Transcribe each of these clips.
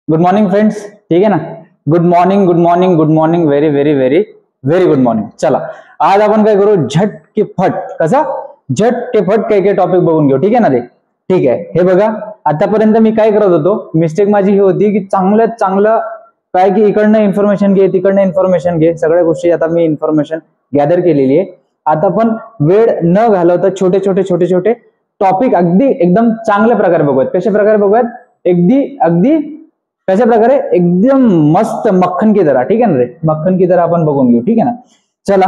Good morning friends, ठीक है ना। Good morning good morning good morning, very very very very good morning. चला आज आपण काय करू, झट के फट, कसा झट के फट काही काही टॉपिक बघून घेऊ, ठीक आहे ना रे। ठीक आहे, हे बघा आतापर्यंत मी काय करत होतो, मिस्टेक माझी ही होती की चांगल्यात चांगलं काय की इकडनं इन्फॉर्मेशन घे तिकडनं इन्फॉर्मेशन घे, सगळ्या गोष्टी आता मी इन्फॉर्मेशन गॅदर केलेली आहे। आता पण वेळ न घालवता छोटे छोटे छोटे छोटे टॉपिक अगदी एकदम चांगल्या प्रकारे बघूयात। कशा प्रकारे बघूयात, अगदी अगदी कशा प्रकारे, एकदम मस्त मक्खन की तरह, ठीक आहे ना रे, मक्खन की तरह आपण बघून घेऊ, ठीक आहे ना। चला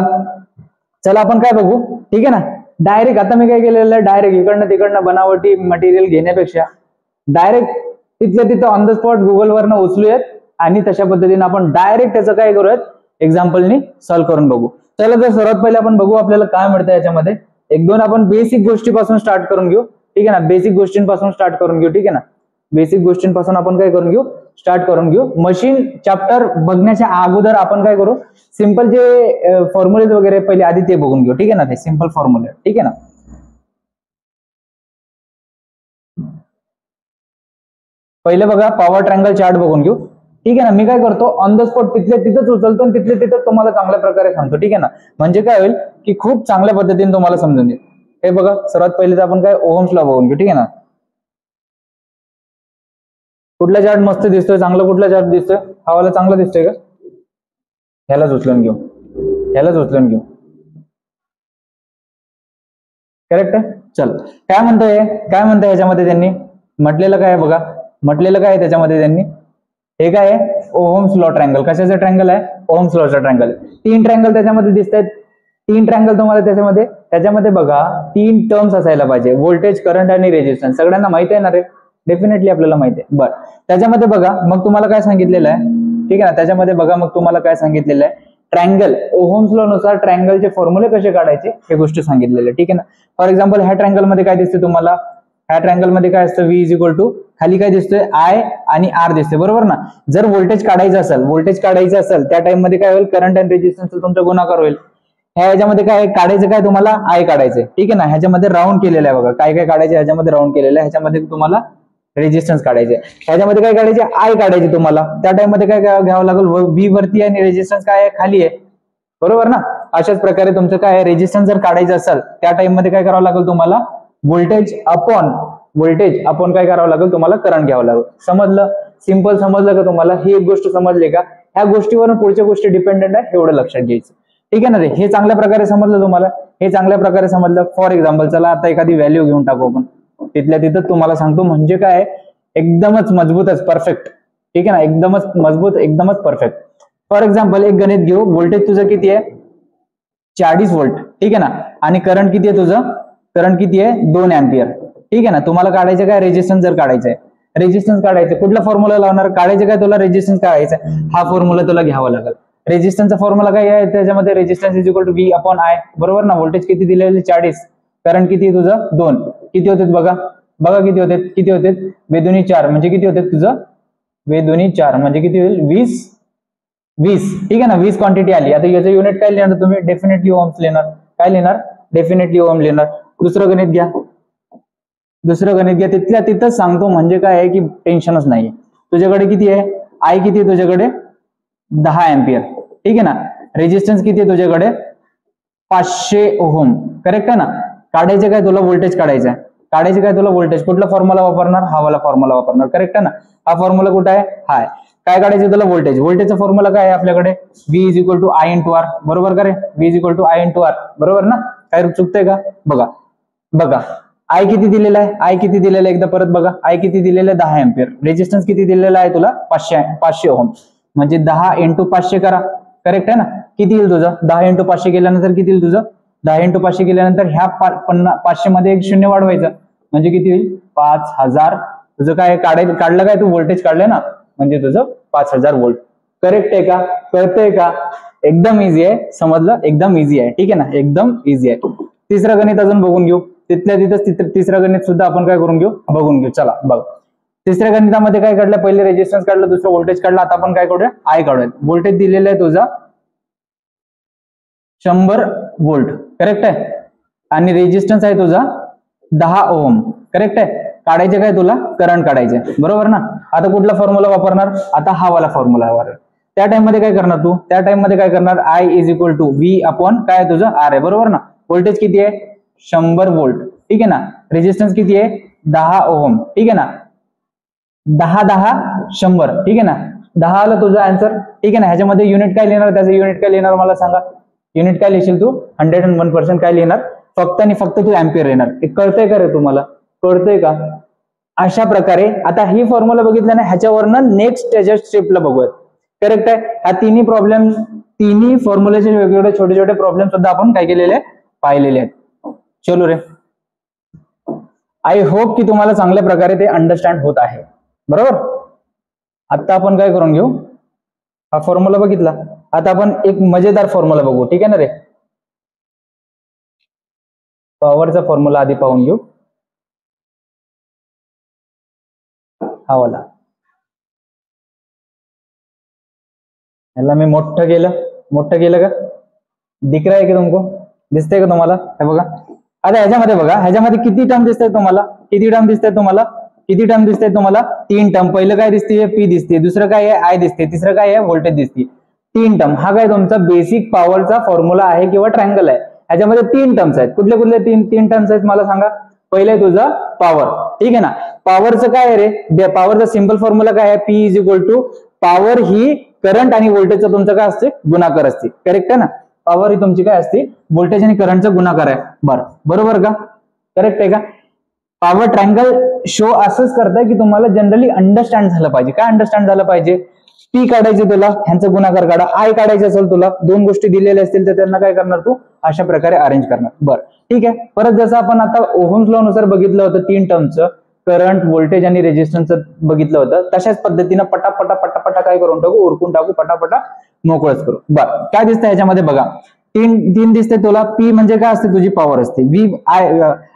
चला आपण काय बघू, ठीक आहे ना। डायरेक्ट आता मी काय केलेलं आहे, डायरेक्ट इकडनं तिकडनं बनावटी मटेरियल घेण्यापेक्षा डायरेक्ट तिथल्या तिथं ऑन द स्पॉट गुगलवरनं उचलूयात आणि तशा पद्धतीने आपण डायरेक्ट त्याचं काय करूयात, एक्झाम्पलनी सॉल्व्ह करून बघू। चला तर सर्वात पहिले आपण बघू आपल्याला काय मिळतं याच्यामध्ये। एक दोन आपण बेसिक गोष्टीपासून स्टार्ट करून घेऊ, ठीक आहे ना। बेसिक गोष्टींपासून स्टार्ट करून घेऊ, ठीक आहे ना। बेसिक गोष्टींपासून आपण काय करून घेऊ, स्टार्ट करून घेऊ। मशीन चॅप्टर बघण्याच्या अगोदर आपण काय करू, सिंपल जे फॉर्म्युलेज वगैरे पहिले आधी ते बघून घेऊ, ठीक आहे ना। ते सिंपल फॉर्म्युले, ठीक आहे ना। पहिले बघा पॉवर ट्रायंगल चार्ट बघून घेऊ, ठीक आहे ना। मी काय करतो, ऑन द स्पॉट तिथल्या तिथंच उचलतो आणि तिथल्या तिथं तुम्हाला चांगल्या प्रकारे सांगतो, ठीक आहे ना। म्हणजे काय होईल की खूप चांगल्या पद्धतीने तुम्हाला समजून येईल। हे बघा सर्वात पहिले तर आपण काय ओहम्स लॉ बघून घेऊ, ठीक आहे ना। कुठला चार्ट मस्त दिसतोय, चांगला कुठला चार्ट दिसतोय, हा वाला चांगला दिसतोय का, ह्यालाच उचलून घेऊ, ह्यालाच उचलून घेऊ, करेक्ट आहे। चल काय म्हणतोय, काय म्हणतोय याच्यामध्ये त्यांनी म्हटलेलं काय बघा, म्हटलेलं काय त्याच्यामध्ये त्यांनी, हे काय आहे, ओहम्स लॉ ट्रायंगल। कशाचा ट्रायंगल आहे, ओहम्स लॉचा ट्रायंगल। तीन ट्रायंगल त्याच्यामध्ये दिसत आहेत, तीन ट्रायंगल तुम्हाला त्याच्यामध्ये बघा तीन टर्म्स असायला पाहिजे, व्होल्टेज, करंट आणि रेजिस्टन्स। सगळ्यांना माहिती आहे ना रे, डेफिनेटली आपल्याला माहिती आहे। बरं त्याच्यामध्ये बघा मग तुम्हाला काय सांगितलेलं आहे, ठीक आहे ना। त्याच्यामध्ये बघा मग तुम्हाला काय सांगितलेलं आहे, ट्रायंगल ओहम्स लॉ नुसार ट्रायंगलचे फॉर्म्युले कसे काढायचे हे गोष्टी सांगितलेले आहे, ठीक आहे ना। फॉर एक्झाम्पल ह्या ट्रायंगल मध्ये काय दिसते तुम्हाला, ह्या ट्रायंगल मध्ये काय असतं, V इज इक्वल टू खाली काय दिसतोय, I आणि R दिसते, बरोबर ना। जर व्होल्टेज काढायचं असेल त्या टाइम मध्ये काय होईल, करंट आणि रेजिस्टन्स तुमचा गुणाकार होईल। ह्याच्यामध्ये काय काढायचं, काय तुम्हाला I काढायचं, ठीक आहे ना। ह्याच्यामध्ये राऊंड केलेलं आहे बघा, काय काय काढायचं ह्याच्यामध्ये राऊंड केलेलं आहे, ह्याच्यामध्ये तुम्हाला रेजिस्टन्स काढायचे, ह्याच्यामध्ये काय काढायचे, I काढायचे तुम्हाला। त्या टाइम मध्ये काय घ्यावं लागेल, V वरती आणि रेजिस्टन्स काय आहे, खाली आहे, बरोबर ना। अशाच प्रकारे तुमचं काय रेजिस्टन्स जर काढायचं असेल त्या टाइम मध्ये काय करावं लागेल तुम्हाला, व्होल्टेज अपॉन काय करावं लागेल तुम्हाला, करंट घ्यावं लागेल। समजलं, सिंपल समजलं का तुम्हाला, ही एक गोष्ट समजली का, ह्या गोष्टीवरून पुढच्या गोष्टी डिपेंडेंट आहे एवढं लक्षात घ्यायचं, ठीक आहे ना रे। हे चांगल्या प्रकारे समजलं तुम्हाला, हे चांगल्या प्रकारे समजलं। फॉर एक्झाम्पल चला आता एखादी व्हॅल्यू घेऊन टाकू आपण, तिथल्या तिथं तुम्हाला सांगतो, म्हणजे काय एकदमच मजबूतच परफेक्ट, ठीक आहे ना, एकदमच मजबूत एकदमच परफेक्ट। फॉर एक्झाम्पल एक गणित घेऊ, व्होल्टेज तुझं किती आहे, 40 व्होल्ट, ठीक आहे ना। आणि करंट किती आहे तुझं, करंट किती आहे, 2 एम्पियर, ठीक आहे ना। तुम्हाला काढायचं काय, रेजिस्टन्स जर काढायचं आहे, रेजिस्टन्स काढायचं, कुठला फॉर्म्युला लावणार, काढायचं काय तुला, रेजिस्टन्स काढायचा, हा फॉर्म्युला तुला घ्यावा लागेल। रेजिस्टन्सचा फॉर्म्युला काय आहे, त्याच्यामध्ये resistance is equal to V upon I, बरोबर ना। व्होल्टेज किती दिलेले 40, करंट किती आहे तुझं 2, किती होते बघा, बघा किती होते, वेदुनी 4 म्हणजे किती होते तुझं, वेदुनी 4 म्हणजे किती होईल, 20, ठीक आहे ना। 20 क्वांटिटी आली। आता याचं युनिट काय लिहिणार तुम्ही, डेफिनेटली ओम्स लिहिणार, काय लिहिणार, डेफिनेटली ओम लिहिणार। दुसरं गणित घ्या, तिथल्या तिथंच सांगतो, म्हणजे काय आहे की टेन्शनच नाही। तुझ्याकडे किती आहे, I किती आहे तुझ्याकडे, 10 एम्पियर, ठीक आहे ना। रेजिस्टन्स किती आहे तुझ्याकडे, 500 ओहम, करेक्ट आहे ना। काढायचे काय तुला, व्होल्टेज काढायचं आहे, व्होल्टेज कुठला फॉर्म्युला वापरणार, हा वाला फॉर्म्युला वापरणार, करेक्ट आहे ना। हा फॉर्म्युला कुठे आहे, हा आहे। काय काढायचं तुला, व्होल्टेजचा फॉर्म्युला काय आहे आपल्याकडे, V is equal to I into R, बरोबर का रे, V is equal to I into R, बरोबर ना। काय चुकतंय का, बघा I किती दिलेला आहे, एकदा परत बघा, I किती दिलेलं आहे, 10 एम्पियर, रेजिस्टन्स किती दिलेला आहे तुला, 500 ओहम, म्हणजे 10 इंटू 500 करा, करेक्ट आहे ना। किती येईल तुझं, 10 इंटू 500 केल्यानंतर किती येईल तुझं, 10 इंटू 500 केल्यानंतर ह्या 500 मध्ये एक शून्य वाढवायचं, म्हणजे किती होईल, 5000। तुझं काय काढलं काय तू, व्होल्टेज काढलंय ना, म्हणजे तुझं 5000 व्होल्ट, करेक्ट आहे का, कळतंय का, एकदम इझी आहे, समजलं, एकदम इझी आहे, ठीक आहे ना, एकदम इझी आहे। तिसरं गणित अजून बघून घेऊ, तिथल्या तिथं तिसरं गणित सुद्धा आपण काय करून घेऊ, बघून घेऊ। चला बघ, तिसऱ्या गणितामध्ये काय काढलं, पहिले रेजिस्टन्स काढलं, दुसरं व्होल्टेज काढलं, आता आपण काय करूया, I काढूया। व्होल्टेज दिलेलं आहे तुझा 100 व्होल्ट, करेक्ट आहे, आणि रेजिस्टन्स आहे तुझा 10 ओहम, करेक्ट आहे। काढायचे काय तुला, करंट काढायचे, बरोबर ना। आता कुठला फॉर्म्युला वापरणार, आता हा वाला फॉर्म्युला वापरणार. त्या टाइम मध्ये काय करणार तू, त्या टाइम मध्ये काय करणार, I is equal to V upon काय तुझं आर आहे, बरोबर ना. व्होल्टेज किती आहे 100 वोल्ट, ठीक आहे ना. रेजिस्टन्स किती आहे 10 ओहम, ठीक आहे ना. 10 10 100, ठीक आहे ना. 10 आलं तुझं आन्सर, ठीक आहे ना. ह्याच्यामध्ये युनिट काय लिहिणार, त्याचं युनिट काय लिहिणार मला सांगा. युनिट काय लिहिशील तू, 101% काय लिहिणार, फक्त आणि फक्त तू अँपियर लिहिणार. हे कळतंय का रे तुम्हाला, कळतंय का. अशा प्रकारे आता ही फॉर्म्युला बघितलं ना, ह्याच्यावरनं नेक्स्ट त्याच्या स्टेपला बघूयात. करेक्ट आहे. ह्या तिन्ही प्रॉब्लेम, तिन्ही फॉर्म्युलेचे वेगवेगळे छोटे छोटे प्रॉब्लेम सुद्धा आपण काय केलेले पाहिलेले आहेत. चलो रे, आय होप की तुम्हाला चांगल्या प्रकारे ते अंडरस्टँड होत आहे, बरोबर. आता आपण काय करून घेऊ, हा फॉर्म्युला बघितला, आता आपण एक मजेदार फॉर्म्युला बघू, ठीक आहे ना रे. पॉवरचा फॉर्म्युला आधी पाहून घेऊ, हा वाला. याला मी मोठं केलं का, दिख रहा है की तुमको, दिसतंय का तुम्हाला, हे बघा. आता ह्याच्यामध्ये बघा, ह्याच्यामध्ये किती टर्म दिसतंय तुम्हाला, किती टर्म दिसतंय तुम्हाला, 3 टर्म. पहिलं काय दिसते, पी दिसते, दुसरं काय आहे आय दिसते, तिसरं काय आहे व्होल्टेज दिसते. 3 टर्म. हा काय तुमचा बेसिक पॉवरचा फॉर्म्युला आहे किंवा ट्रायंगल आहे. ह्याच्यामध्ये 3 टर्म्स आहेत. कुठले कुठले 3 टर्म्स आहेत मला सांगा. पहिले तुझा पॉवर, ठीक आहे ना. पॉवरचं काय आहे रे, पॉवरचा सिंपल फॉर्म्युला काय आहे, P is equal to power ही करंट आणि व्होल्टेजचा तुमचं काय असते, गुणाकार असते. करेक्ट आहे ना. पॉवर ही तुमची काय असते, व्होल्टेज आणि करंटचा गुणाकार आहे. बरोबर का, करेक्ट आहे का. पॉवर ट्रायंगल शो असंच करताय की तुम्हाला जनरली अंडरस्टँड झालं पाहिजे. काय अंडरस्टँड झालं पाहिजे, पी काढायचे तुला, ह्यांचा गुणाकार काढा. आय काढायचे असेल तुला, 2 गोष्टी दिलेल्या असतील तर त्यांना काय करणार तू, अशा प्रकारे अरेंज करणार. बरं, ठीक आहे. परत जसं आपण आता ओहम्स लॉ नुसार बघितलं होतं 3 टर्मचं, करंट, व्होल्टेज आणि रेजिस्टन्सचं बघितलं होतं, तशाच पद्धतीनं पटापटा काय करून टाकू, उरकून टाकू, पटापटा मोकळच करू. बरं, काय दिसतं ह्याच्यामध्ये बघा, 3 दिसते तुला. पी म्हणजे काय असते, तुझी पॉवर असते. व्ही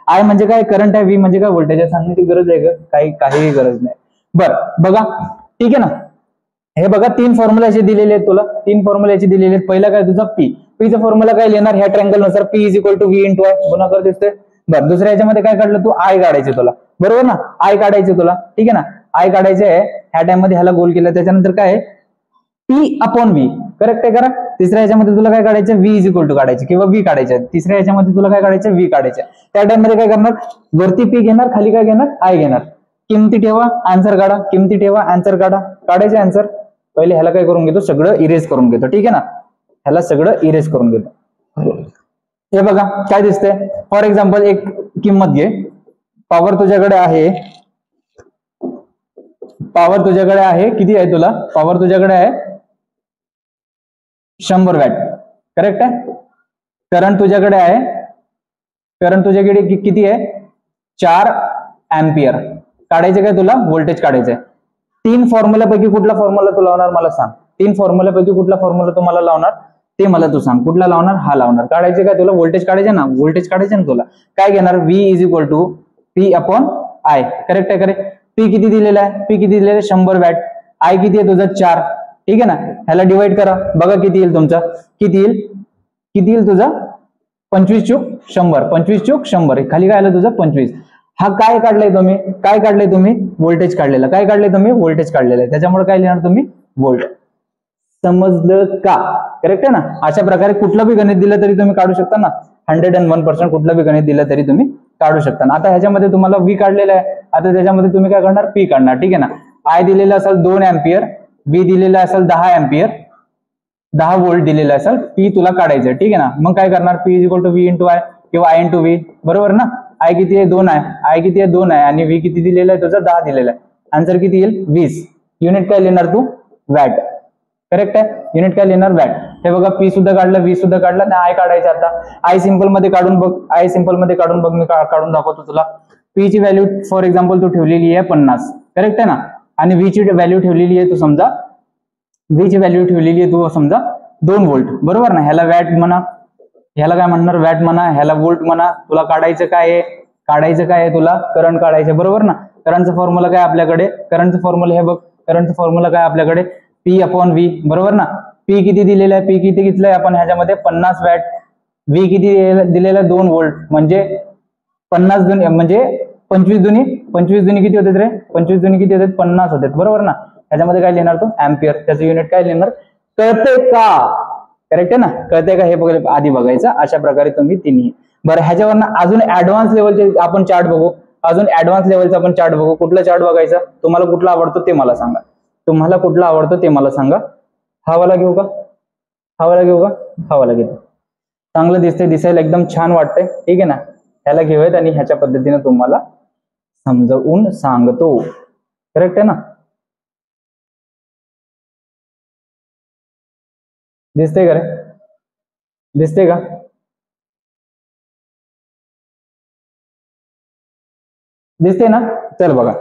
आय म्हणजे काय करंट आहे, व्ही म्हणजे काय व्होल्टेज आहे. सांगण्याची गरज आहे का, काही गरज नाही. बरं बघा, ठीक आहे ना. हे बघा 3 फॉर्म्युला असे दिलेले आहेत तुला, 3 फॉर्म्युला याचे दिलेले आहेत. पहिला काय तुझा पी, पीचा फॉर्म्युला काय लिहिणार, ह्या ट्रायंगल नुसार P is equal to V into I, गुणाकार दिसतोय. बरं, दुसऱ्या याच्यामध्ये काय काढलं तू, आय काढायचे तुला, बरोबर ना. आय काढायचे तुला, ठीक आहे ना. आय काढायचे आहे, ह्या टाइम मध्ये ह्याला गोल केलं. त्याच्यानंतर काय आहे, पी अपॉन व्ही, करेक्ट आहे करा. तिसऱ्या याच्यामध्ये तुला काय काढायचं, व्ही इज इक्वल टू काढायचे किंवा व्ही काढायचे. तिसऱ्या याच्यामध्ये तुला काय काढायचं, व्ही काढायचे. त्या टाइम मध्ये काय करणार, वरती पी घेणार, खाली काय घेणार, आय घेणार. किमती ठेवा, आन्सर काढा, किमती ठेवा, आन्सर काढा. काढायचे आन्सर. पहिले ह्याला काय करून घेतो, सगळं इरेज करून घेतो, ठीक आहे ना. ह्याला सगळं इरेज करून घेतो. हे बघा काय दिसतंय, फॉर एक्झाम्पल एक किंमत घे. पॉवर तुझ्याकडे आहे, किती आहे तुला, पॉवर तुझ्याकडे आहे 100 वॅट, करेक्ट आहे. करंट तुझ्याकडे आहे, करंट तुझ्याकडे किती आहे 4 अँपियर. काढायचे काय तुला, व्होल्टेज काढायचंय. 3 फॉर्म्युल्यापैकी कुठला फॉर्म्युला तू लावणार मला सांग. 3 फॉर्म्युल्यापैकी कुठला फॉर्म्युला तुम्हाला लावणार ते मला तू सांग. कुठला लावणार, हा लावणार. काढायचे काय तुला, व्होल्टेज काढायचे ना, व्होल्टेज काढायचे ना तुला. काय घेणार, V is equal to P upon I, correct आहे. करेक्ट. पी किती दिलेला आहे, पी किती दिलेला आहे 100 वॅट. आय किती आहे तुझा 4, ठीक आहे ना. ह्याला डिवाइड करा, बघा किती येईल तुमचा, किती येईल तुझा 25 चूक 100, 25 चूक 100. खाली काय आलं तुझं 25. हा काय काढलाय तुम्ही, व्होल्टेज काढलेला. काय काढलंय तुम्ही, व्होल्टेज काढलेलं आहे. त्याच्यामुळे काय लिहिणार तुम्ही, व्होल्ट. समजलं का, करेक्ट आहे ना. अशा प्रकारे कुठलं बी गणित दिलं तरी तुम्ही काढू शकता ना. 101% कुठलं बी गणित दिलं तरी तुम्ही काढू शकता ना. आता ह्याच्यामध्ये तुम्हाला व्ही काढलेला आहे, आता त्याच्यामध्ये तुम्ही काय करणार, पी काढणार, ठीक आहे ना. आय दिलेला असेल 2 अँपियर, व्ही दिलेला असेल 10 अँपियर, 10 व्होल्ट दिलेला असेल, पी तुला काढायचं, ठीक आहे ना. मग काय करणार, P is equal to V into I किंवा आय इंटू व्ही, बरोबर ना. आय किती आहे 2 आहे, आणि व्ही किती दिलेला आहे तुझा 10 दिलेला आहे. आन्सर किती येईल 20. युनिट काय लिहिणार तू, वॅट, करेक्ट आहे. युनिट काय लिहिणार, वॅट. हे बघा पी सुद्धा काढलं, व्ही सुद्धा काढलं, आणि आय काढायचं. आता आय सिंपल मध्ये काढून बघ, मी काढून दाखवतो तुला. पी ची व्हॅल्यू फॉर एक्झाम्पल तू ठेवलेली आहे 50, करेक्ट आहे ना. आणि व्ही ची व्हॅल्यू ठेवलेली आहे तू समजा, 2 व्होल्ट, बरोबर ना. ह्याला वॅट म्हणा, ह्याला काय म्हणणार, वॅट म्हणा, ह्याला व्होल्ट म्हणा. तुला काढायचं काय आहे तुला, करंट काढायचं, बरोबर ना. करंटचा फॉर्म्युला काय आपल्याकडे, करंटचा फॉर्म्युला हे बघ, करंटचा फॉर्म्युला काय आपल्याकडे, पी अपॉन व्ही, बरोबर ना. पी किती दिलेला आहे, पी किती घेतलंय आपण ह्याच्यामध्ये 50 वॅट. व्ही किती दिलेला 2 व्होल्ट, म्हणजे 50 म्हणजे 25 दुनी किती होते रे? 25 दुनी किती होते? 50 होते, बरोबर ना. त्याच्यामध्ये काय लिहिणार तो? अँपियर. त्याचं युनिट काय लिहिणार? कळते का? करेक्ट आहे ना? कळते का हे आधी बघायचं. अशा प्रकारे तुम्ही तिन्ही. बरं, ह्याच्यावरनं अजून ऍडव्हान्स लेवलचे आपण चार्ट बघू. अजून ऍडव्हान्स लेवलचा आपण चार्ट बघू. कुठला चार्ट बघायचा? तुम्हाला कुठला आवडतो ते मला सांगा. तुम्हाला कुठला आवडतो ते मला सांगा. हा वाला घेऊ का? हा वाला घेऊ का? हा वाला घेतो. चांगलं दिसतंय, दिसायला एकदम छान वाटतंय, ठीक आहे ना. ह्याला घेऊयात आणि ह्याच्या पद्धतीने तुम्हाला समजावून सांगतो. करेक्ट आहे ना? दिसतंय का रे? दिसतंय का? दिसते ना? चल बघा,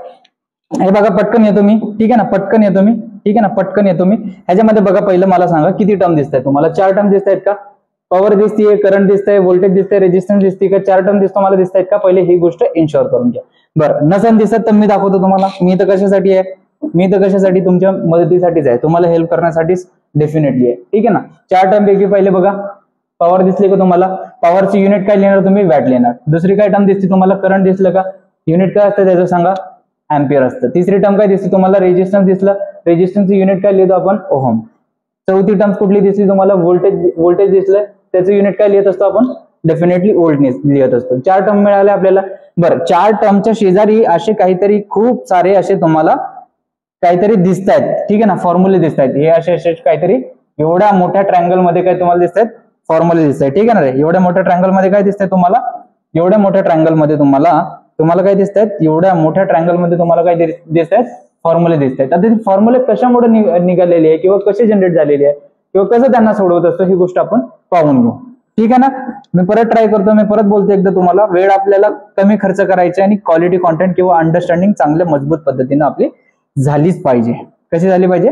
हे बघा पटकन येतो मी, ठीक आहे ना. पटकन येतो मी, ठीक आहे ना. पटकन येतो मी. ह्याच्यामध्ये बघा, पहिलं मला सांगा किती टर्म दिसत आहेत तुम्हाला? 4 टर्म दिसत आहेत का? पॉवर दिसतीये, करंट दिसतंय, व्होल्टेज दिसतंय, रेजिस्टन्स दिसते का? 4 टर्म दिसतो मला, दिसत आहेत का? पहिले ही गोष्ट इन्शुअर करून घ्या. बरं, नसेल दिसत तर मी दाखवतो तुम्हाला. मी तर कशासाठी आहे? मी तर कशासाठी? तुमच्या मदतीसाठीच आहे, तुम्हाला हेल्प करण्यासाठीच डेफिनेटली आहे, ठीक आहे ना. 4 टर्म पैकी पहिले बघा, पॉवर दिसली का तुम्हाला? पॉवरची युनिट काय लिहिणार तुम्ही? वॅट लिहिणार. दुसरी काय टर्म दिसते तुम्हाला? करंट दिसलं का? युनिट काय असतं त्याचं सांगा? अँपियर असतं. तिसरी टर्म काय दिसते तुम्हाला? रेजिस्टन्स दिसलं. रेजिस्टन्सचं युनिट काय लिहितो आपण? ओहम. चौथी टर्म कुठली दिसली तुम्हाला? व्होल्टेज दिसलं. त्याचं युनिट काय लिहित असतो आपण? डेफिनेटली व्होल्ट लिहित असतो. 4 टर्म मिळाले आपल्याला. बरं, 4 टर्मच्या शेजारी असे काहीतरी खूप सारे असे तुम्हाला काहीतरी दिसत आहेत, ठीक आहे ना. फॉर्म्युले दिसत आहेत. हे असे काहीतरी एवढ्या मोठ्या ट्रायंगल मध्ये काय तुम्हाला दिसत आहेत? फॉर्म्युले दिसत आहेत, ठीक आहे ना रे. एवढ्या मोठ्या ट्रायंगल मध्ये काय दिसतंय तुम्हाला? एवढ्या मोठ्या ट्रायंगल मध्ये तुम्हाला काय दिसत आहेत? एवढ्या मोठ्या ट्रायंगल मध्ये तुम्हाला काय दिसत आहेत? फॉर्म्युले दिसत आहेत. आता ते फॉर्म्युले कशामुळे निघालेले आहे किंवा कसे जनरेट झालेले आहे किंवा कसं त्यांना सोडवत असतो, ही गोष्ट आपण पाहून घेऊ, ठीक आहे ना. मी परत ट्राय करतो, मी परत बोलतो एकदा तुम्हाला. वेळ आपल्याला कमी खर्च करायची आणि क्वालिटी कॉन्टेंट किंवा अंडरस्टँडिंग चांगल्या मजबूत पद्धतीने आपली झालीच पाहिजे. कशी झाली पाहिजे?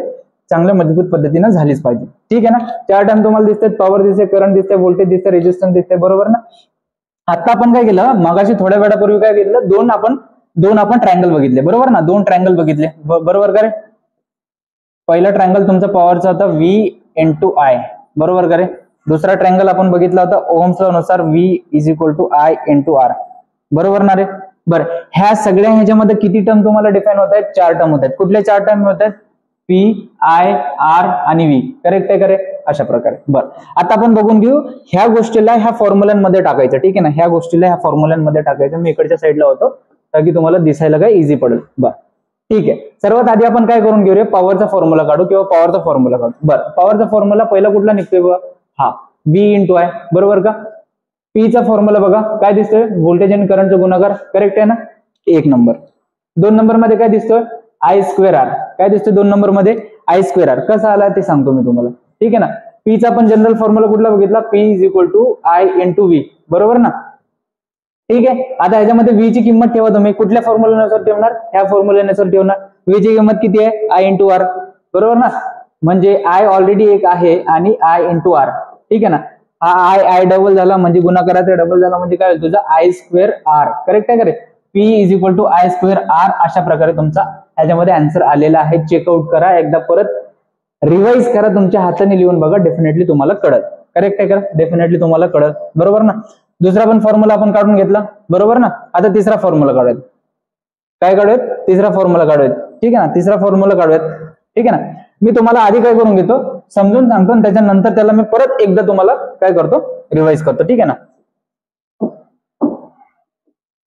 चांगल्या मजबूत पद्धतीने झालीच पाहिजे, ठीक आहे ना. 4 टर्म तुम्हाला दिसतात. पॉवर दिसते, करंट दिसते, व्होल्टेज दिसते, रेजिस्टन्स दिसते, बरोबर ना. आता आपण काय केलं? मगाशी थोड्या वेळापूर्वी काय केलं? दोन आपण ट्रायंगल बघितले, बरोबर ना. 2 ट्रायंगल बघितले, बरोबर का रे? पहिला ट्रायंगल तुमचा पॉवरचा होता V × I, बरोबर का रे? दुसरा ट्रायंगल आपण बघितला होता ओहम्स लॉ नुसार V = I × R, बरोबर ना रे? बरं, ह्या सगळ्या ह्याच्यामध्ये किती टर्म तुम्हाला डिफाइन होत आहेत? 4 टर्म होत आहेत. कुठले 4 टर्म होत आहेत? P, I, R आणि V. करेक्ट आहे का रे? अशा प्रकारे. बरं, आता आपण बघून घेऊ ह्या गोष्टीला ह्या फॉर्म्युलांमध्ये टाकायचं, ठीक आहे ना. ह्या गोष्टीला ह्या फॉर्म्युलांमध्ये टाकायचं. मी इकडच्या साईडला होतो ताकि तुम्हाला दिसायला काय इझी पडेल. बरं, ठीक आहे. सर्वात आधी आपण काय करून घेऊया? पॉवरचा फॉर्म्युला काढू किंवा पॉवरचा फॉर्म्युला काढू. बरं, पॉवरचा फॉर्म्युला पहिला कुठला निघतोय बघा? हा, V × I, बरोबर का? P चा फॉर्म्युला बघा काय दिसतोय? व्होल्टेज आणि करंटचा गुणाकार. करेक्ट आहे ना? 1 नंबर. 2 नंबर मध्ये काय दिसतोय? I²R. काय दिसतोय 2 नंबर मध्ये? I²R. कसा आला ते सांगतो मी तुम्हाला, ठीक आहे ना. P चा आपण जनरल फॉर्म्युला कुठला बघितला? P = I × V, बरोबर ना. ठीक आहे. आता ह्याच्यामध्ये V ची किंमत ठेवा तुम्ही. कुठल्या फॉर्म्युल्यानुसार ठेवणार? ह्या फॉर्म्युल्यानुसार ठेवणार. V ची किंमत किती आहे? I × R, बरोबर ना. म्हणजे I ऑलरेडी एक आहे आणि I × R, ठीक आहे ना. हा I डबल झाला म्हणजे गुणाकाराचा डबल झाला म्हणजे काय होईल? तुझा I²R. करेक्ट आहे का रे? P = I²R. अशा प्रकारे तुमचा ह्याच्यामध्ये आन्सर आलेला आहे. चेकआउट करा एकदा, परत रिवाइज करा, तुमच्या हाताने लिहून बघा, डेफिनेटली तुम्हाला कळत. करेक्ट आहे का? डेफिनेटली तुम्हाला कळत, बरोबर ना. दुसरा पण फॉर्म्युला आपण काढून घेतला, बरोबर ना. आता तिसरा फॉर्म्युला काढूयात. काय काढूयात? तिसरा फॉर्म्युला काढूयात, ठीक आहे ना. तिसरा फॉर्म्युला काढूयात, ठीक आहे ना. मी तुम्हाला आधी काय करून घेतो, समजून सांगतो आणि त्याच्यानंतर त्याला मी परत एकदा तुम्हाला काय करतो? रिवाइज करतो, ठीक आहे ना.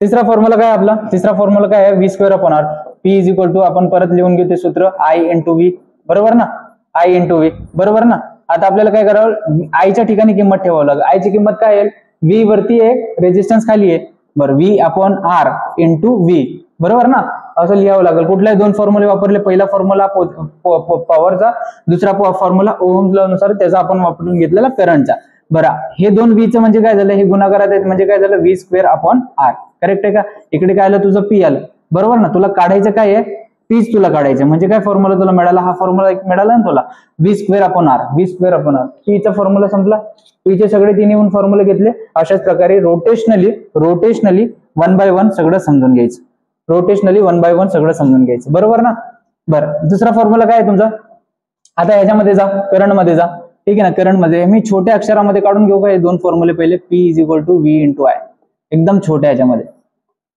तिसरा फॉर्म्युला काय आपला? तिसरा फॉर्म्युला काय आहे? V²/R. P = आपण परत लिहून घेऊ ते सूत्र I × V, बरोबर ना. I × V, बरोबर ना. आता आपल्याला काय करावं? I च्या ठिकाणी किंमत ठेवावं लागेल. I ची किंमत काय आहे? V वरती आहे, रेजिस्टन्स खाली आहे. बरं, V/R × V, बरोबर ना. असं लिहावं लागेल. कुठल्याही 2 फॉर्म्युले वापरले. पहिला फॉर्म्युला पॉवरचा, दुसरा फॉर्म्युला ओहम्स लॉ नुसार त्याचा आपण वापरून घेतलेला करंटचा. बरं, हे 2 V चं म्हणजे काय झालं? हे गुणाकारात आहेत म्हणजे काय झालं? V²/R. करेक्ट आहे का? इकडे काय आलं? तुझं P आलं, बरोबर ना. तुला काढायचं काय आहे? Pच तुला काढायचं म्हणजे काय फॉर्म्युला तुला मिळाला? हा फॉर्म्युला मिळाला ना तुला, V²/R. V²/R. P चा फॉर्म्युला संपला. P चे सगळे 3 फॉर्म्युले घेतले. अशाच प्रकारे रोटेशनली 1 बाय 1 सगळं समजून घ्यायचं. रोटेशनली 1 बाय 1 सगळं समजून घ्यायचं, बरोबर ना. बरं, दुसरा फॉर्म्युला काय आहे तुमचा? आता ह्याच्यामध्ये जा, करंट मध्ये जा, ठीक आहे ना. करंट मध्ये मी छोट्या अक्षरामध्ये काढून घेऊ का हे 2 फॉर्म्युले? पहिले P = V × I, एकदम छोट्या ह्याच्यामध्ये.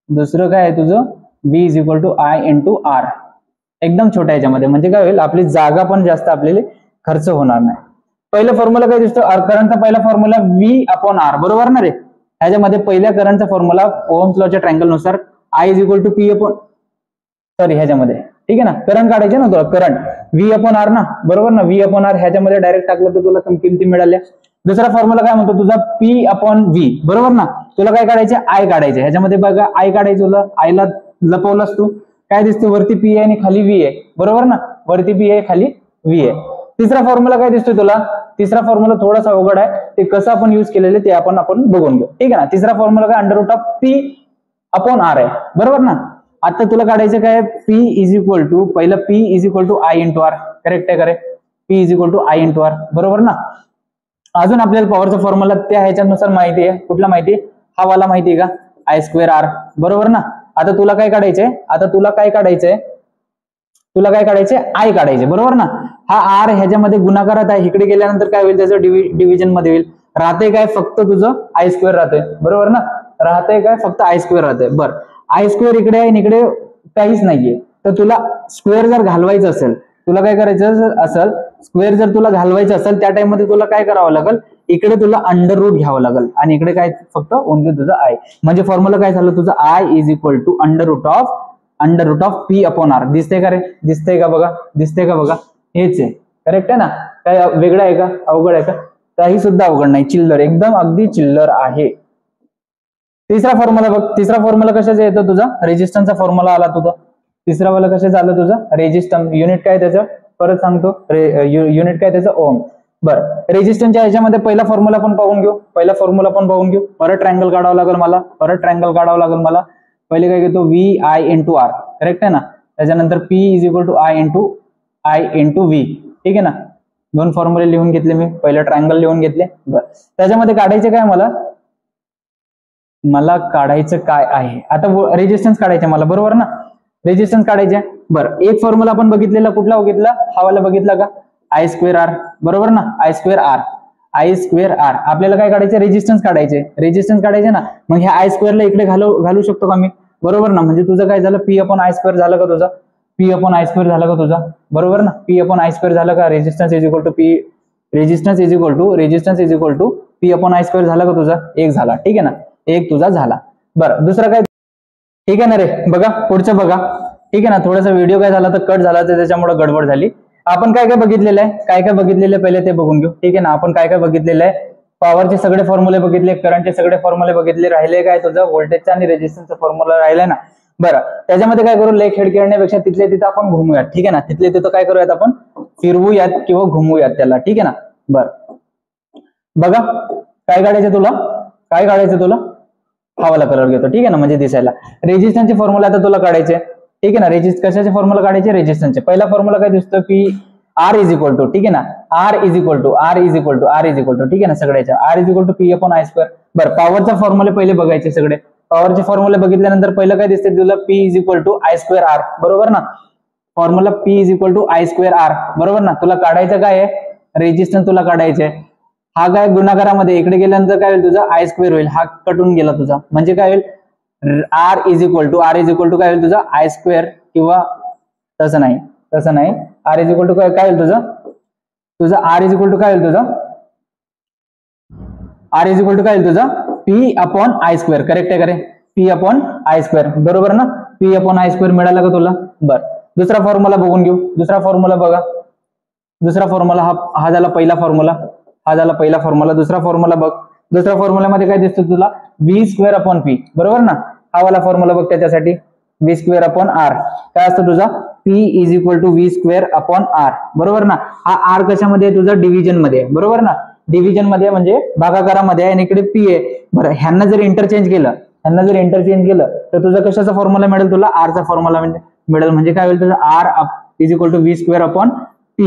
दुसरं काय आहे तुझं V is equal to I into R. एकदम छोट्या याच्यामध्ये, म्हणजे काय होईल आपली जागा पण जास्त आपल्याला खर्च होणार नाही. पहिला फॉर्म्युला काय दिसतो, करंटचा पहिला फॉर्म्युला V अपॉन R, बरोबर ना रे. ह्याच्यामध्ये पहिल्या करंटचा फॉर्म्युला ओहम्स लॉच्या ट्रायंगल नुसार I is equal to P upon, sorry ह्याच्यामध्ये ठीक आहे ना, करंट काढायचे ना तुला, करंट V अपॉन R ना, बरोबर ना. V अपॉन R ह्याच्यामध्ये डायरेक्ट टाकलं तर तुला किमती मिळाल्या. दुसरा फॉर्म्युला काय म्हणतो तुझा P अपॉन V, बरोबर ना. तुला काय काढायचे, I काढायचे. ह्याच्यामध्ये बघा I काढायचं तुला, I ला लपवलास तू, काय दिसते वरती P आहे आणि खाली V आहे, बरोबर ना. वरती P आहे खाली V आहे. तिसरा फॉर्म्युला काय दिसतोय तुला, तिसरा फॉर्म्युला थोडासा अवघड आहे, ते कसं आपण युज केलेले ते आपण बघून घेऊ, ठीक आहे ना. तिसरा फॉर्म्युला काय under root of P upon R आहे, बरोबर ना. आता तुला काढायचं काय, P इज इक्वल टू, पहिलं P is equal to I into R, correct आहे, correct. P is equal to I into R, बरोबर ना. अजून आपल्याला पॉवरचा फॉर्म्युला त्या ह्याच्यानुसार माहिती आहे, कुठला माहिती आहे, हा वाला माहिती आहे का, I स्क्वेअर R, बरोबर ना. आता तुला काय काढायचंय, तुला काय काढायचंय I काढायचे, बरोबर ना. हा R ह्याच्यामध्ये गुणाकारात आहे, इकडे गेल्यानंतर काय होईल त्याचं डिव्हिजन मध्ये होईल. राहते काय फक्त तुझं I स्क्वेअर राहते, बरोबर ना. राहते काय फक्त I स्क्वेअर राहते. बरं, I स्क्वेअर इकडे आहे आणि इकडे काहीच नाहीये, तर तुला स्क्वेअर जर घालवायचं असेल, तुला काय करायचं असेल, स्क्वेअर जर तुला घालवायचं असेल त्या टाइम मध्ये तुला काय करावं लागेल, इकडे तुला अंडर रूट घ्यावं लागेल आणि इकडे काय फक्त ओनली तुझं I. म्हणजे फॉर्म्युला काय झालं तुझं, I is equal to under root of P upon R. दिसतंय का रे, दिसतंय का बघा, हेच आहे, करेक्ट आहे ना. काय वेगळं आहे का, अवघड आहे का, काही सुद्धा अवघड नाही, चिल्लर, एकदम अगदी चिल्लर आहे. तिसरा फॉर्म्युला बघ, तिसरा फॉर्म्युला कशाचा येतो तुझा, रेजिस्टन्सचा फॉर्म्युला आला तुझा. तिसरा वाला कशाचा आला तुझा, रेजिस्टन्स. युनिट काय त्याचं परत सांगतो, युनिट काय त्याचं, ओम. बरं, रेजिस्टन्सच्या ह्याच्यामध्ये पहिला फॉर्म्युला पण पाहून घेऊ, परत ट्रायंगल काढावं लागेल मला, पहिले काय घेतो VI इंटू R, करेक्ट आहे ना. त्याच्यानंतर P is equal to I into V, ठीक आहे ना. दोन फॉर्म्युले लिहून घेतले मी, पहिलं ट्रायंगल लिहून घेतले. बरं, त्याच्यामध्ये काढायचे काय मला काढायचं काय आहे, आता रेजिस्टन्स काढायचे मला, बरोबर ना. रेजिस्टन्स काढायचे. बरं, एक फॉर्म्युला आपण बघितलेला, कुठला बघितला, हा वाला बघितला का, I स्क्वेअर R, बरोबर ना. I स्क्वेअर R आपल्याला काय काढायचे, रेजिस्टन्स काढायचे ना. मग ह्या I स्क्वेअरला इकडे घालू शकतो का मी, बरोबर ना. म्हणजे तुझं काय झालं, P अपॉन I स्क्वेअर झालं का तुझा, बरोबर ना. P अपॉन I स्क्वेअर झालं का, resistance is equal to P upon I square झालं का तुझा, एक झाला, ठीक आहे ना, एक तुझा झाला. बरं, दुसरा काय, ठीक आहे ना रे. बघा पुढचं बघा, ठीक आहे ना. थोडासा व्हिडिओ काय झाला तर कट झाला, तर त्याच्यामुळे गडबड झाली. आपण काय बघितलेलं आहे, पहिले ते बघून घेऊ, ठीक आहे ना. आपण काय बघितलेलं आहे, पॉवरचे सगळे फॉर्म्युले बघितले, करंटचे सगळे फॉर्म्युले बघितले, राहिले काय तुझं व्होल्टेजचा आणि रेजिस्टन्सचा फॉर्म्युला राहिलाय ना. बरं, त्याच्यामध्ये काय करू, लय खेळ खेळण्यापेक्षा तिथले तिथं आपण घुमूयात, ठीक आहे ना. तिथले तिथं काय करूयात, आपण फिरवूयात किंवा घुमूयात त्याला, ठीक आहे ना. बरं, बघा काय काढायचं तुला, हा वाला कलर घेतो, ठीक आहे ना, म्हणजे दिसायला. रेजिस्टन्सचे फॉर्म्युला आता तुला काढायचे, ठीक आहे ना. कशाचे फॉर्म्युला काढायचे, रेजिस्टन्सचे. पहिला फॉर्म्युला काय दिसतो की R इज इक्वल टू, ठीक आहे ना, R इज इक्वल टू, ठीक आहे ना, सगळ्याच्या R is equal to P upon I square. बरं, पॉवरचा फॉर्म्युला पहिले बघायचे सगळे. पॉवरचे फॉर्म्युले बघितल्यानंतर पहिलं काय दिसते तुला, P is equal to I square R, बरोबर ना. Formula P is equal to I square R, बरोबर ना. तुला काढायचं काय आहे, रेजिस्टन्स तुला काढायचे. हा काय गुणाकारामध्ये इकडे गेल्यानंतर काय होईल तुझा, I स्क्वेअर होईल, हा कटून गेला तुझा, म्हणजे काय होईल, R इज इक्वल टू काय होईल तुझा, I स्क्वेअर, किंवा तसं नाही, R इज इक्वल टू काय होईल तुझा R इज इक्वल टू काय होईल तुझा P upon I square, correct आहे का रे, P अपॉन I स्क्वेअर, बरोबर ना. P अपॉन I स्क्वेअर मिळाला का तुला. बरं, दुसरा फॉर्म्युला बघून घेऊ. दुसरा फॉर्म्युला बघा, हा झाला पहिला फॉर्म्युला, दुसरा फॉर्म्युला बघ. दुसऱ्या फॉर्म्युल्यामध्ये काय दिसतं तुला, V स्क्वेअर अपॉन P, बरोबर ना. हा वाला फॉर्म्युला बघ, त्याच्यासाठी V स्क्वेअर अपॉन R काय असतं तुझा, P is equal to V square upon R, बरोबर ना. हा R कशामध्ये तुझा, डिव्हिजन मध्ये, बरोबर ना. डिव्हिजन मध्ये म्हणजे भागाकारामध्ये आहे आणि इकडे P आहे. बरं, ह्यांना जर इंटरचेंज केलं तर तुझा कशाचा फॉर्म्युला मिळेल तुला, R चा फॉर्म्युला मिळेल. म्हणजे काय होईल तुझा, R is equal to V square upon P,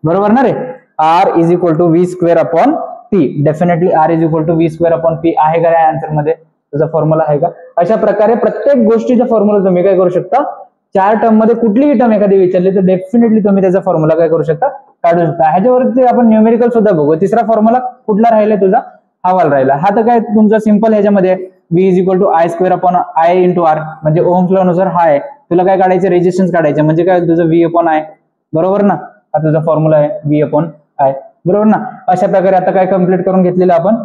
बरोबर ना रे. R is equal to V square upon P, definitely R is equal to V square upon P आहे का या आन्सर मध्ये, तुझा फॉर्म्युला आहे का. अशा प्रकारे प्रत्येक गोष्टीचा फॉर्म्युला तुम्ही काय करू शकता, चार टर्म मध्ये कुठलीही टर्म एखादी विचारली तर डेफिनेटली तुम्ही त्याचा फॉर्म्युला काय करू शकता, काढू शकता. ह्याच्यावरती आपण न्यूमेरिकल सुद्धा बघू. तिसरा फॉर्म्युला कुठला राहिला तुझा, हा वाला राहिला. हा तर काय तुमचा सिंपल ह्याच्यामध्ये V is equal to I square upon I into R, म्हणजे ओहम्स लॉ नुसार हा आहे. तुला काय काढायचं, रेजिस्टन्स काढायचं, म्हणजे काय तुझं V अपॉन आय, बरोबर ना. हा तुझा फॉर्म्युला आहे V अपॉन आय, बरोबर ना. अशा प्रकारे आता काय कम्प्लीट करून घेतलेलं आपण,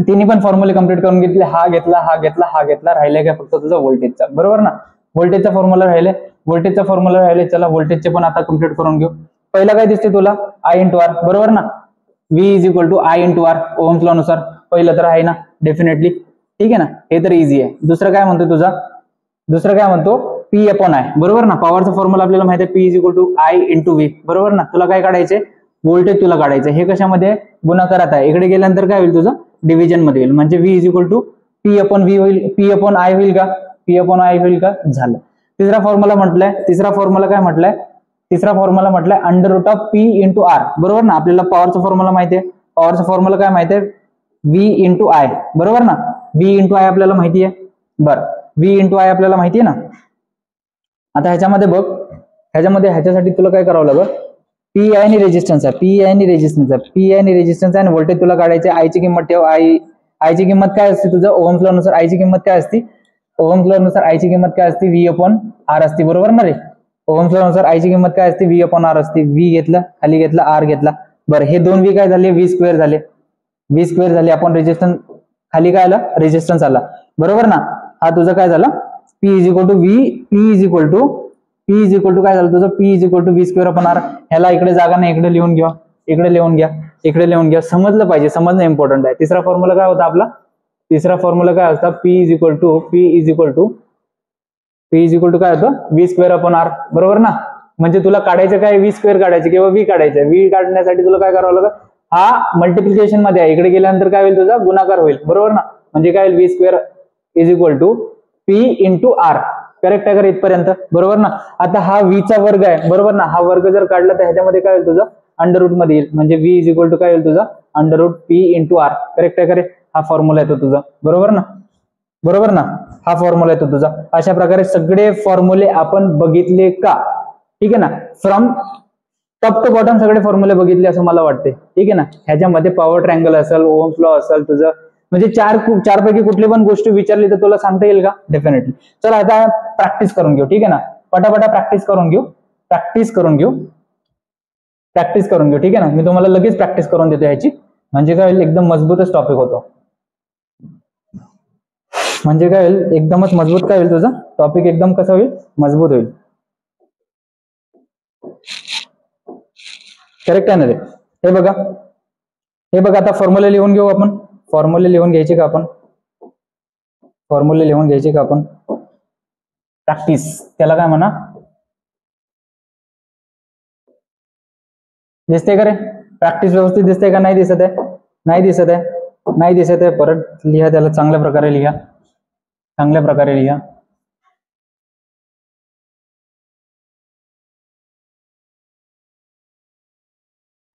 तिन्ही पण फॉर्म्युले कम्प्लीट करून घेतले. हा घेतला, हा घेतला, हा घेतला, राहिलाय काय फक्त तुझा व्होल्टेजचा, बरोबर ना. व्होल्टेजचा फॉर्म्युला राहिले, व्होल्टेजचा फॉर्म्युला राहिले. चला व्होल्टेजचे पण आता कम्प्लीट करून घेऊ. पहिला काय दिसते तुला, आय इंटू आर, बरोबर ना. V is equal to I into R Ohm's law नुसार, पहिलं तर आहे ना डेफिनेटली, ठीक आहे ना. हे तर इझी आहे. दुसरं काय म्हणतो तुझा, दुसरं काय म्हणतो P अपॉन आय, बरोबर ना. पॉवरचा फॉर्म्युला आपल्याला माहिती आहे, P is equal to I into V, बरोबर ना. तुला काय काढायचे, व्होल्टेज तुला काढायचं. हे कशामध्ये, गुणाकारात आहे. इकडे गेल्यानंतर काय होईल तुझं, डिव्हिजन मध्ये होईल, म्हणजे V is equal to P upon V होईल. P अपॉन आय होईल का, P अपॉन आय होईल का, झालं. तिसरा फॉर्म्युला म्हटलंय, तिसरा फॉर्म्युला काय म्हटलंय, तिसरा फॉर्म्युला म्हटलंय under root of P into R, बरोबर ना. आपल्याला पॉवरचा फॉर्म्युला माहिती आहे, पॉवरचा फॉर्म्युला काय माहिती आहे, V इंटू आय, बरोबर ना. V इंटू आय आपल्याला माहिती आहे, बरं. V इंटू आय आपल्याला माहिती आहे ना. आता ह्याच्यामध्ये बघ, ह्याच्यासाठी तुला काय करावं लागेल, पी आय आणि रेजिस्टन्स आहे, पी आय आणि रेजिस्टन्स आहे, पी आय आणि रेजिस्टन्स आहे, आणि व्होल्टेज तुला काढायचे. आयची किंमत ठेव, आयची किंमत काय असते तुझं, ओहम्स लॉ नुसार आयची किंमत काय असते, ओहम्स लॉ नुसार आयची किंमत काय असते, V अपॉन आर असते, बरोबर ना रे. ओहम्स लॉ नुसार आयची किंमत काय असते, V अपॉन आर असते. V घेतला, खाली घेतला, आर घेतला, बरं. हे दोन V काय झाले, V स्क्वेअर झाले, V स्क्वेअर झाले. आपण रेजिस्टन्स खाली काय आला, रेजिस्टन्स आला, बरोबर ना. हा तुझा काय झाला, P is equal to V, P is equal to काय झालं तुझं, P is equal to V square upon R. ह्याला इकडे जागा नाही, इकडे लिहून घ्या, इकडे लिहून घ्या, इकडे लिहून घ्या. समजलं पाहिजे, समजणं इम्पॉर्टंट आहे. तिसरा फॉर्म्युला काय होता आपला, तिसरा फॉर्म्युला काय होता, P इज इक्वल टू काय होतं, व्ही स्क्वेअर अपॉन आर, बरोबर ना. म्हणजे तुला काढायचं काय, व्ही स्क्वेअर काढायचे किंवा V काढायचं. V काढण्यासाठी तुला काय करावं लागेल, हा मल्टिप्लिकेशन मध्ये आहे, इकडे गेल्यानंतर काय होईल तुझा, गुणाकार होईल, बरोबर ना. म्हणजे काय होईल, V square is equal to P into R, correct आहे का इथपर्यंत, बरोबर ना. आता हा V चा वर्ग आहे, बरोबर ना. हा वर्ग जर काढला तर ह्याच्यामध्ये काय होईल तुझं, अंडर रूट मध्ये येईल, म्हणजे V इज इक्वल टू काय होईल तुझा, under root P into R, correct आहे का रे. हा फॉर्म्युला येतो तुझा, बरोबर ना, बरोबर ना. हा फॉर्म्युला येतो तुझा. अशा प्रकारे सगळे फॉर्म्युले आपण बघितले का, ठीक आहे ना. फ्रॉम टॉप टू बॉटम सगळे फॉर्म्युले बघितले असं मला वाटते, ठीक आहे ना. ह्याच्यामध्ये पॉवर ट्रायंगल असेल, ओहम्स लॉ असेल तुझं, म्हणजे चार पैकी कुठली पण गोष्ट विचारली तर तुला सांगता येईल का, डेफिनेटली. चला आता प्रॅक्टिस करून घेऊ, ठीक आहे ना. पटापटा प्रॅक्टिस करून घेऊ, ठीक आहे ना. मी तुम्हाला लगेच प्रॅक्टिस करून देतो ह्याची, म्हणजे काय होईल, एकदम मजबूतच टॉपिक होतो, म्हणजे काय होईल, एकदमच मजबूत काय होईल तुझा टॉपिक, एकदम कसं होईल, मजबूत होईल. करेक्ट आहे ना रे. हे बघा आता फॉर्म्युले लिहून घेऊ आपण, फॉर्म्युले लिहून घ्यायचे का आपण, प्रॅक्टिस त्याला काय म्हणा, दिसते का रे, प्रॅक्टिस व्यवस्थित दिसते का, नाही दिसत आहे, नाही दिसत आहे, परत लिहा त्याला, चांगल्या प्रकारे लिहा.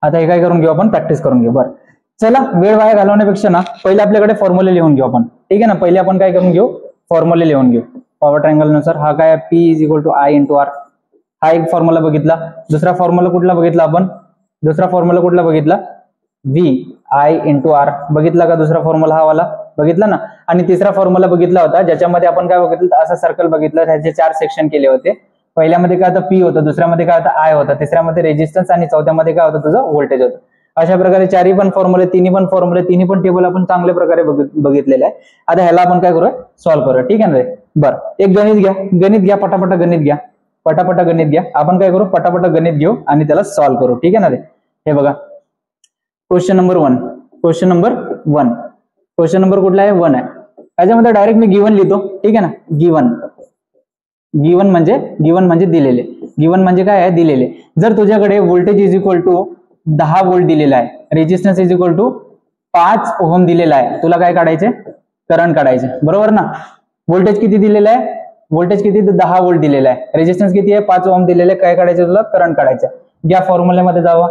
आता हे काय करून घेऊ आपण, प्रॅक्टिस करून घेऊ. बरं चला, वेळ वाया घालवण्यापेक्षा ना पहिले आपल्याकडे फॉर्म्युले लिहून घेऊ आपण, ठीक आहे ना. पहिले आपण काय करून घेऊ, फॉर्म्युले लिहून घेऊ. पॉवर ट्रायंगल नुसार हा काय, P is equal to I into R, हा एक फॉर्म्युला बघितला. दुसरा फॉर्म्युला कुठला बघितला, V आय इंटू आर बघितला का, दुसरा फॉर्म्युला हा वाला बघितला ना. आणि तिसरा फॉर्म्युला बघितला होता ज्याच्यामध्ये आपण काय बघितलं, असं सर्कल बघितलं, त्याचे 4 सेक्शन केले होते. पहिल्यामध्ये काय होतं, P होतं, दुसऱ्यामध्ये काय होतं, आय होतं, तिसऱ्यामध्ये रेजिस्टन्स, आणि चौथ्यामध्ये काय होतं तुझं, व्होल्टेज होतं. अशा प्रकारे तिन्ही पण टेबल आपण चांगल्या प्रकारे बघितलेले आहे. आता ह्याला आपण काय करूया, सॉल्व्ह करूया, ठीक आहे ना रे. बरं, एक गणित घ्या, पटापटा गणित घ्या. आपण काय करू, पटापटा गणित घेऊ आणि त्याला सॉल्व्ह करू, ठीक आहे ना रे. हे बघा, क्वेश्चन नंबर कुठला आहे, 1 आहे. त्याच्यामध्ये डायरेक्ट मी गिवन लिहितो, ठीक आहे ना. गिवन म्हणजे दिलेले. गिवन म्हणजे काय आहे, दिलेले. जर तुझ्याकडे voltage is equal to 10 volt दिलेला आहे, resistance is equal to 5 ohm दिलेला आहे, तुला काय काढायचे, करंट काढायचे, बरोबर ना. व्होल्टेज किती दिलेला आहे, 10 व्होल्ट दिलेला आहे, रेजिस्टन्स किती आहे, 5 ओहम दिलेले आहे, काय काढायचं तुला, करंट काढायचं. या फॉर्म्युल्यामध्ये जावा,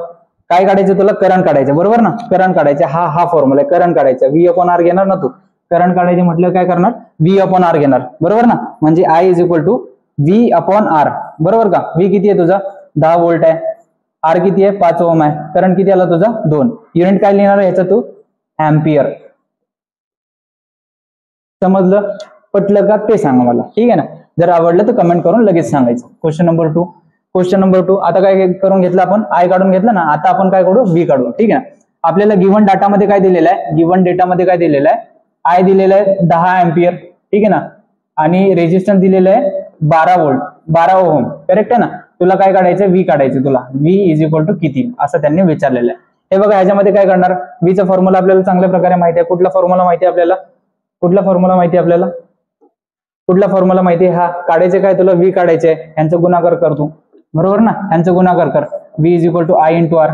काय काढायचं तुला, करंट काढायचं, बरोबर ना. करंट काढायचं, हा फॉर्म्युला आहे, करंट काढायचं. V अपॉन आर घेणार ना तू, करंट काढायचे म्हटलं काय करणार, V अपॉन आर घेणार, बरोबर ना. म्हणजे I is equal to V upon R, बरोबर का. V किती आहे तुझा, 10 व्होल्ट आहे, आर किती आहे, 5 ओहम आहे, करंट किती आला तुझा, 2. युनिट काय लिहिणार आहे ह्याचा तू, एम्पियर. समजलं? पटलं का ते सांगा मला, ठीक आहे ना. जर आवडलं तर कमेंट करून लगेच सांगायचं. क्वेश्चन नंबर 2 आता काय करून घेतलं आपण, आय काढून घेतलं ना. आता आपण काय काढू, व्ही काढू, ठीक आहे. आपल्याला गिव्हन डाटामध्ये काय दिलेलं आहे, गिव्हन डेटामध्ये काय दिलेलं आहे, आय दिलेलं आहे 10 एम्पियर, ठीक आहे ना. आणि रेजिस्टन्स दिलेलं आहे 12 वोल्ट, 12 ओहम, करेक्ट आहे ना. तुला काय काढायचं, व्ही काढायचं. तुला व्ही इज इक्वल टू किती असं त्यांनी विचारलेलं आहे. हे बघा, ह्याच्यामध्ये काय करणार, व्हीचा फॉर्म्युला आपल्याला चांगल्या प्रकारे माहिती आहे. कुठला फॉर्म्युला माहिती आहे आपल्याला, कुठला फॉर्म्युला माहिती आहे आपल्याला, कुठला फॉर्म्युला माहिती आहे, हा काढायचे काय, तुला व्ही काढायचे, यांचा गुणाकार करतो, बरोबर ना. यांचा गुणाकार कर, V is equal to I into R.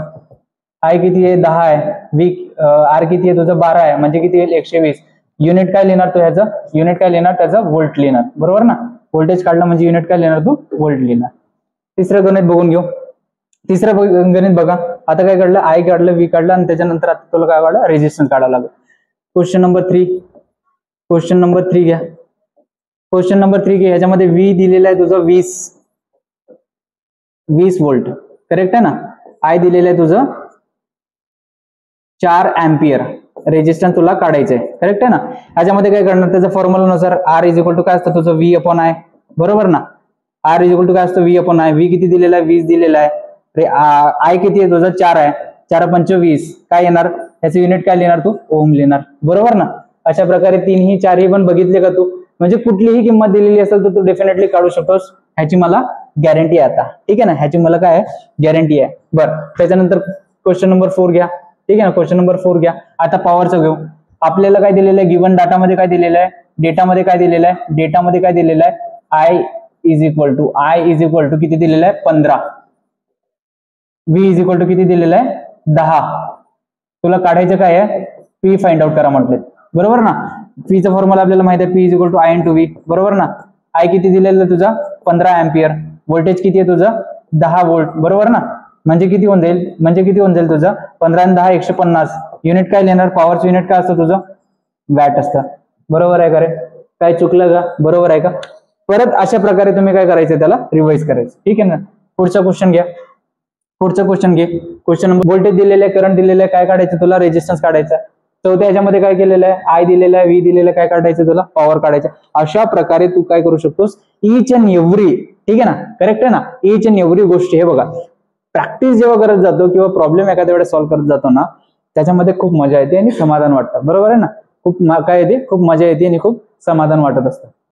I किती आहे, 10 आहे. व्ही आर किती आहे तुझं, 12 आहे. म्हणजे किती येईल, 120. युनिट काय लिहिणार तू, ह्याचं युनिट काय लिहिणार, त्याचं व्होल्ट लिहिणार, बरोबर ना. व्होल्टेज काढलं म्हणजे युनिट काय लिहिणार तू, व्होल्ट लिहिणार. तिसरं गणित बघून घेऊ. तिसरं गणित बघा, आता काय काढलं, आय काढलं, व्ही काढलं, आणि त्याच्यानंतर आता तुला काय काढलं, रेजिस्टन्स काढावं लागेल. क्वेश्चन नंबर 3 घ्या. क्वेश्चन नंबर 3 घ्या. याच्यामध्ये व्ही दिलेला आहे तुझं 20 वोल्ट, करेक्ट आहे ना. आय दिलेलं आहे तुझं 4 एम्पियर. रेजिस्टन्स तुला काढायचं आहे, करेक्ट आहे ना. याच्यामध्ये काय करणार, त्याच्या फॉर्म्युलानुसार आर इज इक्वल टू काय असतं तुझं, व्ही अपॉन आय, बरोबर ना. आर इज इक्वल टू काय असतं, व्ही अपॉन आय. व्ही किती दिलेला आहे, 20 दिलेला आहे. आय किती आहे तुझं, 4 आहे. 4 पंच 20, काय येणार, त्याचं युनिट काय लिहिणार तू, ओम लिहिणार, बरोबर ना. अशा प्रकारे 3ही 4ही पण बघितले का तू, म्हणजे कुठलीही किंमत दिलेली असेल तर तू डेफिनेटली काढू शकतोस. ह्याची मला गॅरंटी आहे आता, ठीक आहे ना. ह्याची मला काय आहे, गॅरंटी आहे. बरं, त्याच्यानंतर क्वेश्चन नंबर 4 घ्या, ठीक आहे ना. क्वेश्चन नंबर 4 घ्या. आता पॉवरचं घेऊ. आपल्याला काय दिलेलं आहे, गिव्हन डाटामध्ये काय दिलेलं आहे, डेटामध्ये काय दिलेलं आहे, आय इज इक्वल टू किती दिलेलं आहे, 15. व्ही इज इक्वल टू किती दिलेलं आहे, 10. तुला काढायचं काय आहे, पी फाइंड आउट करा म्हटले, बरोबर ना. पीचा फॉर्म्युला आपल्याला माहिती आहे, P is equal to I into V, बरोबर ना. आय किती दिलेलं आहे तुझा, 15 एम्पियर. व्होल्टेज किती आहे तुझं, 10 वोल्ट, बरोबर ना. म्हणजे किती होऊन जाईल तुझं, 15 आणि 10 150. युनिट काय लिहिणार, पॉवरचं युनिट काय असतं तुझं, वॅट असतं, बरोबर आहे का रे. काय चुकलं का, बरोबर आहे का. परत अशा प्रकारे तुम्ही काय करायचं, त्याला रिवाइज करायचं, ठीक आहे ना. पुढचा क्वेश्चन घ्या. क्वेश्चन नंबर, व्होल्टेज दिलेलं आहे, करंट दिलेलं आहे, काय काढायचं तुला, रेजिस्टन्स काढायचा. चौथ्या याच्यामध्ये काय केलेलं आहे, आय दिलेलं आहे, व्ही दिलेलं आहे, काय काढायचं तुला, पॉवर काढायचं. अशा प्रकारे तू काय करू शकतोस, ईच अँड एव्हरी, ठीक आहे ना, करेक्ट आहे ना. ईच अँड एव्हरी गोष्ट, हे बघा, प्रॅक्टिस जेव्हा करत जातो किंवा प्रॉब्लेम एखाद्या वेळेस सॉल्व्ह करत जातो ना, त्याच्यामध्ये खूप मजा येते आणि समाधान वाटतं, बरोबर आहे ना. खूप काय येते, खूप मजा येते आणि खूप समाधान वाटत असतं.